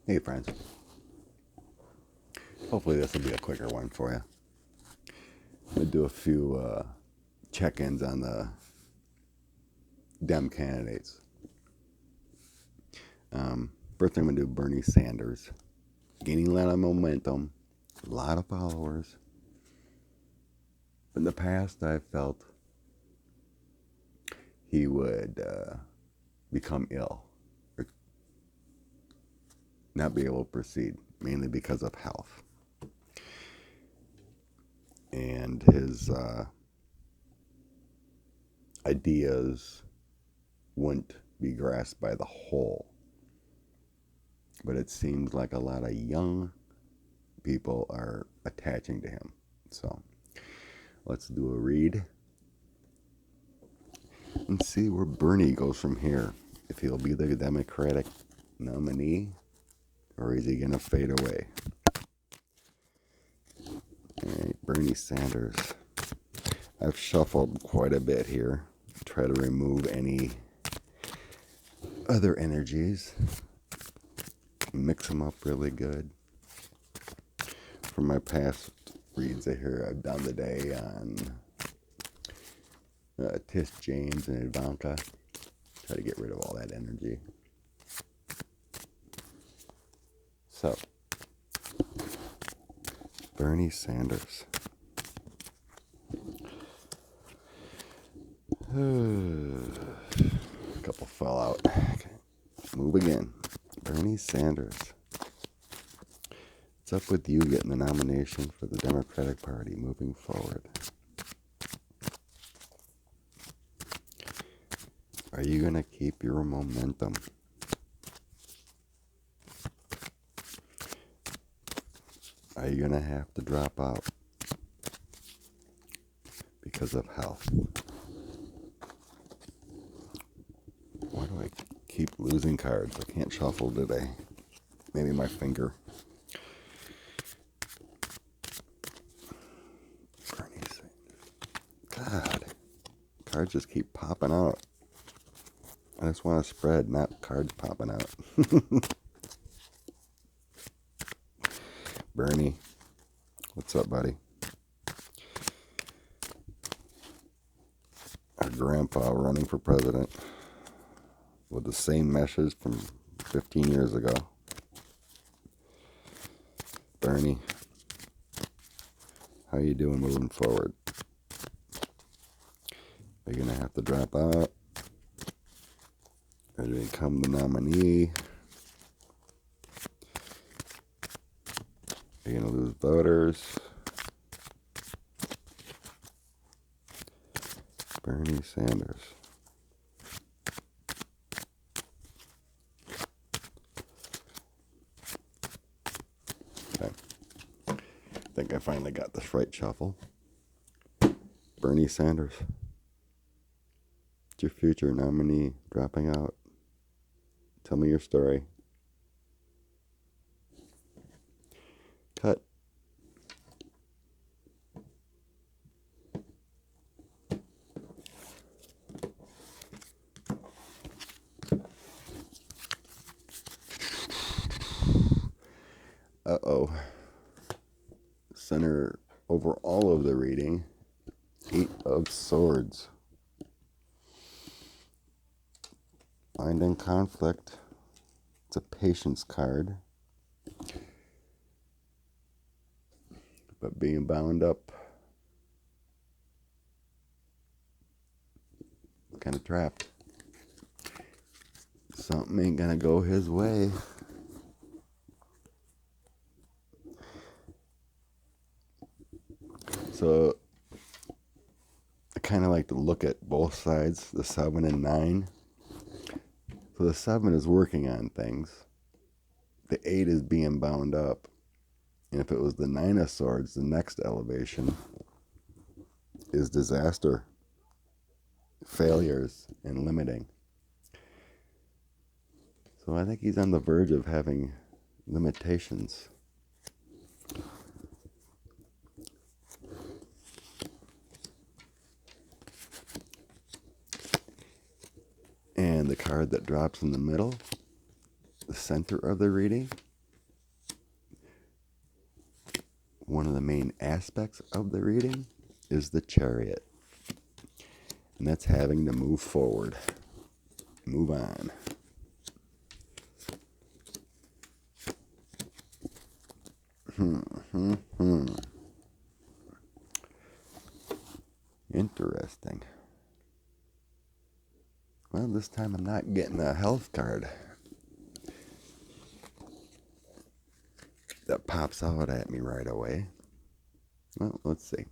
Hey friends, hopefully this will be a quicker one for you. I'm going to do a few check-ins on the Dem candidates. First I'm going to do Bernie Sanders. Gaining a lot of momentum, a lot of followers. In the past I felt he would become ill or not be able to proceed, mainly because of health. And his ideas wouldn't be grasped by the whole. But it seems like a lot of young people are attaching to him. So let's do a read and see where Bernie goes from here. If he'll be the Democratic nominee or is he going to fade away? All right, Bernie Sanders. I've shuffled quite a bit here. Try to remove any other energies. Mix them up really good. From my past reads here I've done today on Tish James and Ivanka. Try to get rid of all that energy. So, Bernie Sanders. A couple fell out. Okay. Move again. Bernie Sanders. What's up with you getting the nomination for the Democratic Party moving forward? Are you going to keep your momentum? Are you going to have to drop out because of health? Why do I keep losing cards? I can't shuffle today. Maybe my finger. Bernie Sanders. God. Cards just keep popping out. I just want to spread, not cards popping out. Bernie, what's up, buddy? Our grandpa running for president with the same message from 15 years ago. Bernie, how you doing moving forward? Are you going to have to drop out? Or do you become the nominee? Are you going to lose voters? Bernie Sanders. Okay. I think I finally got this right shuffle. Bernie Sanders. It's your future nominee dropping out. Tell me your story. Cut. Uh-oh. Center over all of the reading. 8 of Swords. Finding conflict. It's a patience card. But being bound up. Kind of trapped. Something ain't gonna go his way. So I kind of like to look at both sides, the 7 and 9. So the 7 is working on things. The 8 is being bound up. And if it was the 9 of Swords, the next elevation is disaster, failures, and limiting. So I think he's on the verge of having limitations. And the card that drops in the middle, the center of the reading, one of the main aspects of the reading is the Chariot. And that's having to move forward. Move on. Interesting. Well, this time I'm not getting a health card that pops out at me right away. Well, let's see.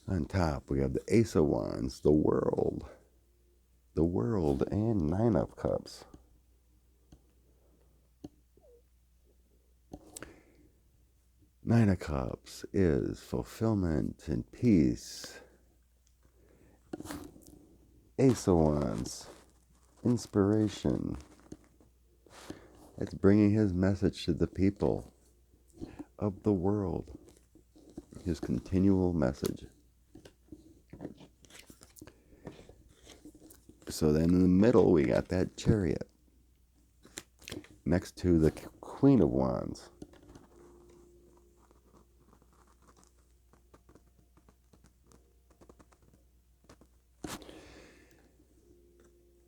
On top, we have the Ace of Wands, the World, and Nine of Cups. Nine of Cups is fulfillment and peace. Ace of Wands, inspiration. It's bringing his message to the people of the world. His continual message. So then in the middle, we got that Chariot. Next to the Queen of Wands.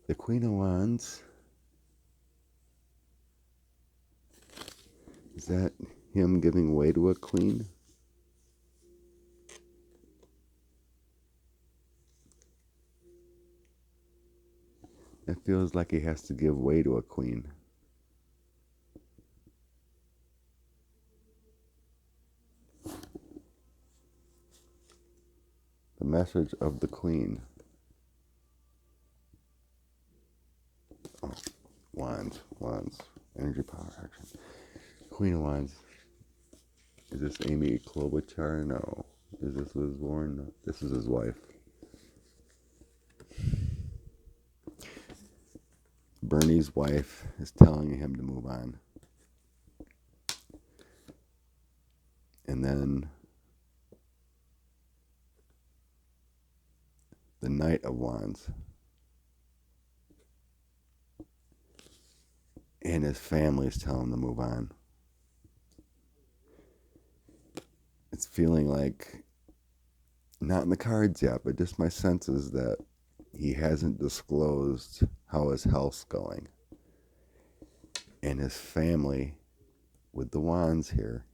The Queen of Wands, is that him giving way to a queen? It feels like he has to give way to a queen. The message of the Queen. Oh, Wands. Energy, power, action. Queen of Wands. Is this Amy Klobuchar? No. Is this Liz Warren? No. This is his wife. Bernie's wife is telling him to move on. And then the Knight of Wands. And his family is telling him to move on. It's feeling like, not in the cards yet, but just my sense is that he hasn't disclosed how his health's going. And his family, with the wands here,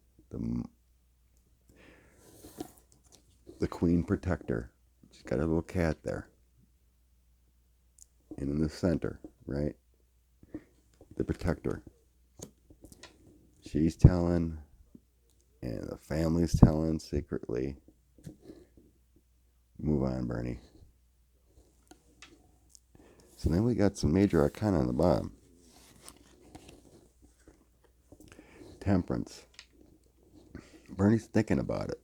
the Queen Protector, she's got a little cat there. And in the center, right, the Protector. She's telling, and the family's telling secretly, move on, Bernie. So then we got some major arcana on the bottom. Temperance. Bernie's thinking about it.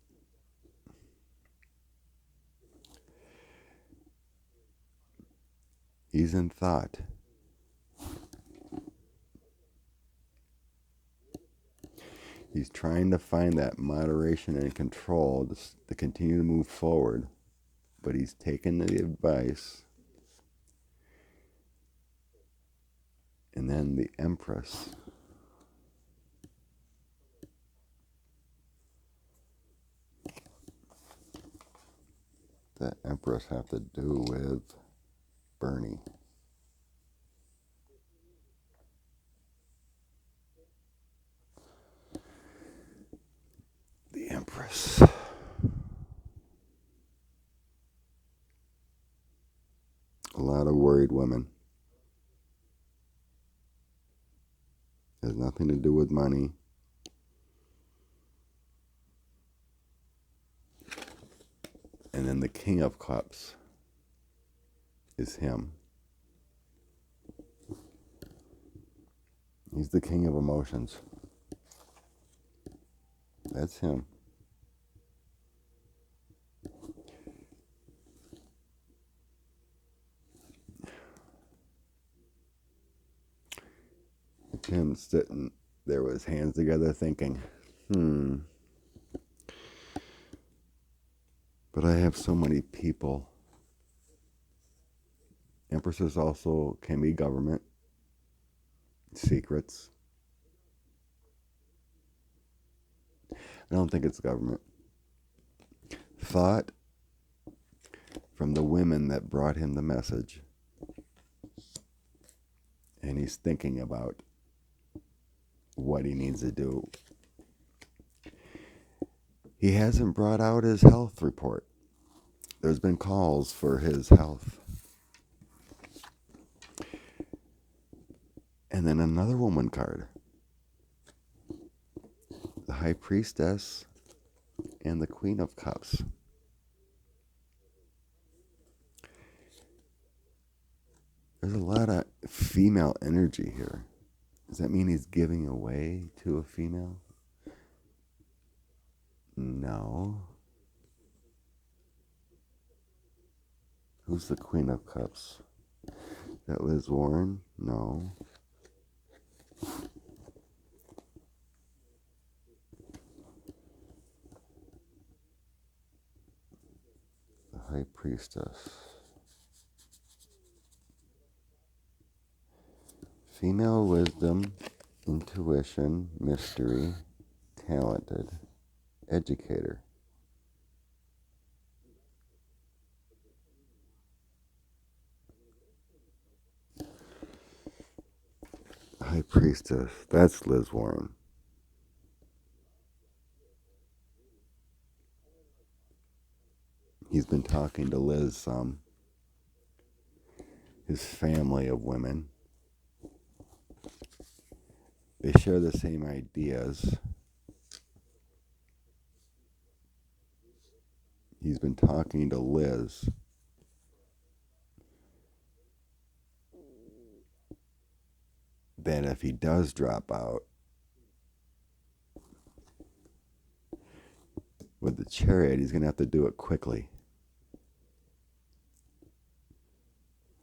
He's in thought. He's trying to find that moderation and control to continue to move forward. But he's taken the advice. And then the Empress. The Empress have to do with Bernie. The Empress. A lot of worried women. Has nothing to do with money. And then the King of Cups is him. He's the king of emotions. That's him. Him sitting there with his hands together thinking, but I have so many people. Empresses also can be government, secrets. I don't think it's government. Thought from the women that brought him the message. And he's thinking about what he needs to do. He hasn't brought out his health report. There's been calls for his health. And then another woman card. The High Priestess and the Queen of Cups. There's a lot of female energy here. Does that mean he's giving away to a female? No. Who's the Queen of Cups? Is that Liz Warren? No. The High Priestess. Female wisdom, intuition, mystery, talented, educator. High Priestess, that's Liz Warren. He's been talking to Liz some. His family of women. They share the same ideas. He's been talking to Liz. That if he does drop out with the Chariot, he's going to have to do it quickly.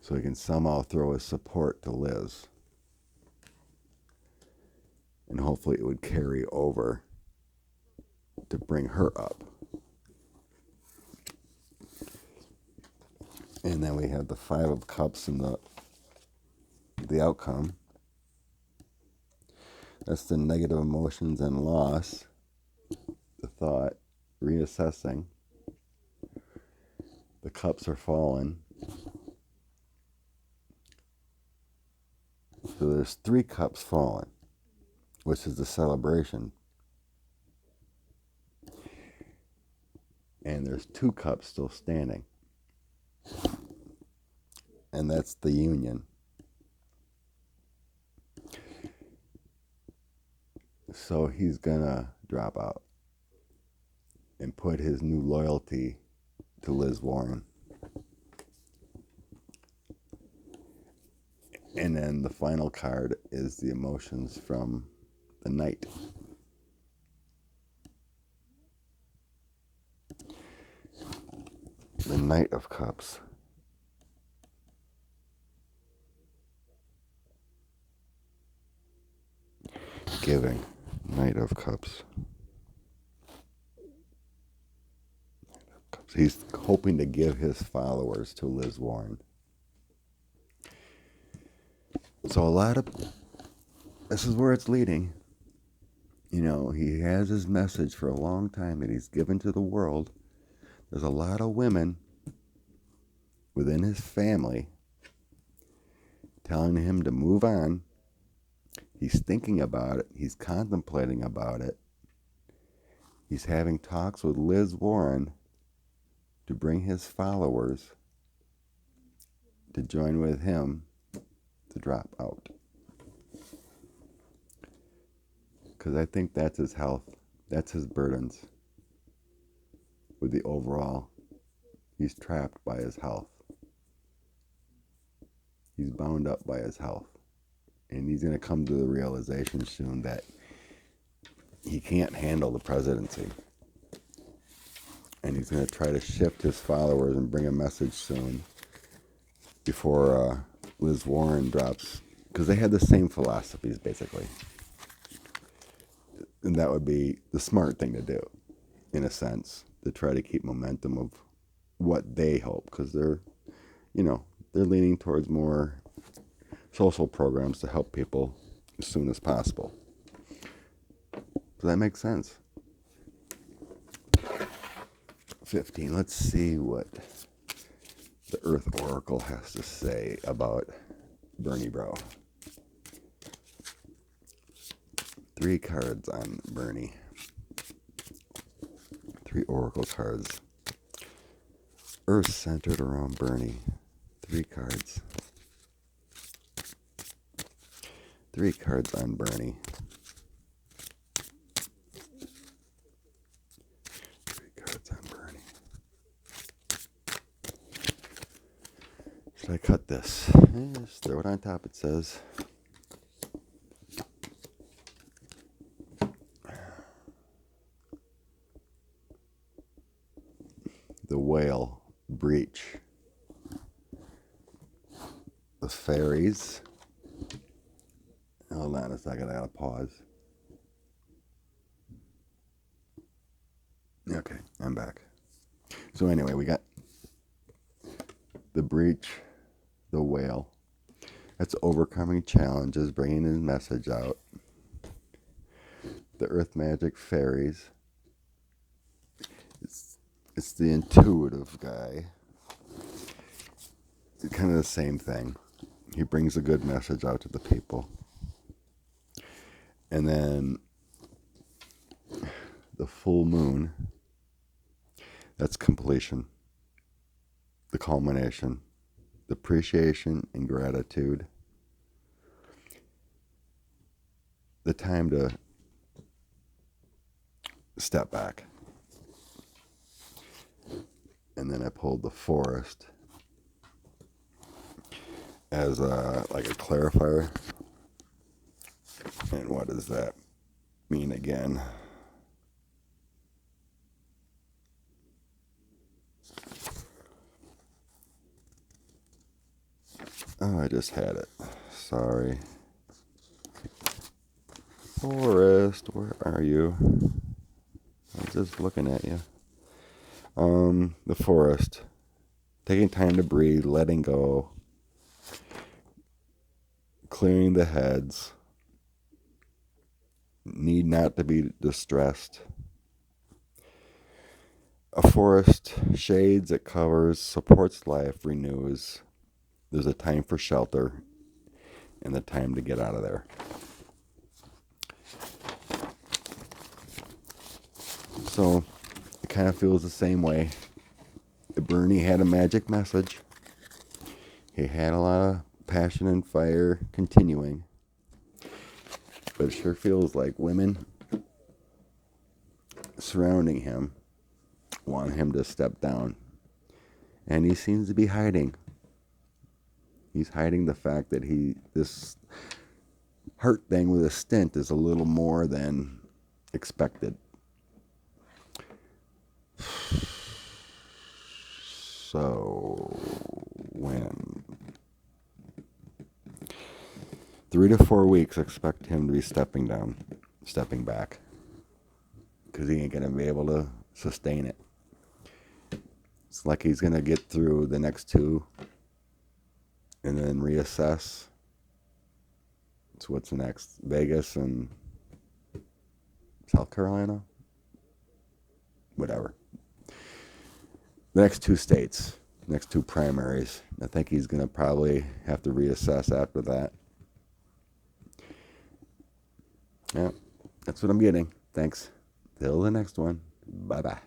So he can somehow throw his support to Liz. And hopefully it would carry over to bring her up. And then we have the Five of Cups and the outcome. That's the negative emotions and loss. The thought, reassessing. The cups are fallen. So there's 3 cups fallen, which is the celebration. And there's 2 cups still standing. And that's the union. So he's gonna drop out and put his new loyalty to Liz Warren. And then the final card is the emotions from the Knight. The Knight of Cups. Giving. Knight of Cups. He's hoping to give his followers to Liz Warren. So this is where it's leading. You know, he has his message for a long time that he's given to the world. There's a lot of women within his family telling him to move on. He's thinking about it. He's contemplating about it. He's having talks with Liz Warren to bring his followers to join with him to drop out. Because I think that's his health. That's his burdens. With the overall, he's trapped by his health. He's bound up by his health. And he's going to come to the realization soon that he can't handle the presidency. And he's going to try to shift his followers and bring a message soon before Liz Warren drops. Because they had the same philosophies, basically. And that would be the smart thing to do, in a sense, to try to keep momentum of what they hope. Because they're leaning towards more social programs to help people as soon as possible. Does that make sense? 15. Let's see what the Earth Oracle has to say about Bernie Bro. 3 cards on Bernie. 3 Oracle cards. Earth centered around Bernie. 3 cards. 3 cards on Bernie. 3 cards on Bernie. Should I cut this? Just throw it on top, it says. The Whale, Breach. The Fairies. Hold on a second, I gotta pause. Okay, I'm back. So anyway, we got the Breach, the Whale. That's overcoming challenges, bringing his message out. The Earth Magic Fairies. It's the intuitive guy. It's kind of the same thing. He brings a good message out to the people. And then the full moon, that's completion, the culmination, the appreciation and gratitude, the time to step back. And then I pulled the Forest as like a clarifier. And what does that mean again? Oh, I just had it. Sorry. Forest, where are you? I was just looking at you. The Forest. Taking time to breathe, letting go, clearing the heads, need not to be distressed. A forest shades, it covers, supports life, renews. There's a time for shelter and the time to get out of there. So it kind of feels the same way. Bernie had a magic message. He had a lot of passion and fire continuing. But it sure feels like women surrounding him want him to step down. And he seems to be hiding. He's hiding the fact that this heart thing with a stint is a little more than expected. So, when 3 to 4 weeks, expect him to be stepping back, because he ain't gonna be able to sustain it. It's like he's gonna get through the next 2, and then reassess. So what's next? Vegas and South Carolina, whatever. The next 2 states, next 2 primaries. I think he's going to probably have to reassess after that. Yeah, that's what I'm getting. Thanks. Till the next one. Bye-bye.